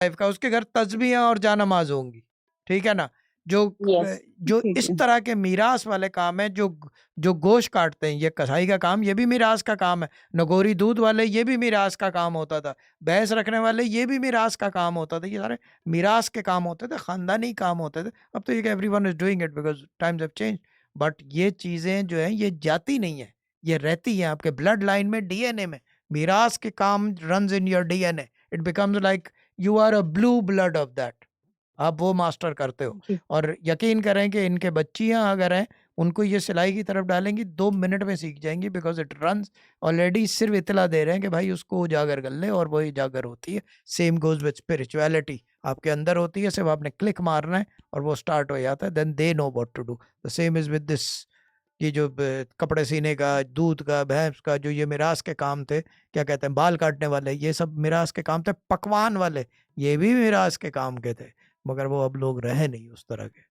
Life का, उसके घर तस्बीहें और जानमाज होंगी, ठीक है ना। जो यस। जो ठीक इस है। तरह के मीरास वाले काम है, जो जो गोश्त काटते हैं, ये कसाई का काम, ये भी मीरास का काम है। नगोरी दूध वाले, ये भी मीरास का काम होता था। भैंस रखने वाले, ये भी मीरास का काम होता था। ये सारे मीरास के काम होते थे, खानदानी काम होते थे। अब तो ये everyone is doing it because times have change. But ये चीजें जो है ये जाती नहीं है, ये रहती है आपके ब्लड लाइन में, डीएनए में। मीरास के काम runs in your DNA. It becomes like you are a blue blood of that. आप वो मास्टर करते हो। जी। और यकीन करें कि इनके बच्चियां अगर हैं, उनको ये सिलाई की तरफ डालेंगी, 2 मिनट में सीख जाएंगी, बिकॉज इट रन्स ऑलरेडी। सिर्फ इतला दे रहे हैं कि भाई उसको उजागर कर ले, और वो उजागर होती है। सेम गोज विद स्पिरिचुअलिटी, आपके अंदर होती है, सिर्फ आपने क्लिक मारना है और वो स्टार्ट हो जाता है। Then they know what to do. The same is with this. ये जो कपड़े सीने का, दूध का, भैंस का, जो ये मिरास के काम थे, क्या कहते हैं, बाल काटने वाले, ये सब मिरास के काम थे। पकवान वाले, ये भी मिरास के काम के थे। मगर वो अब लोग रहे नहीं उस तरह के।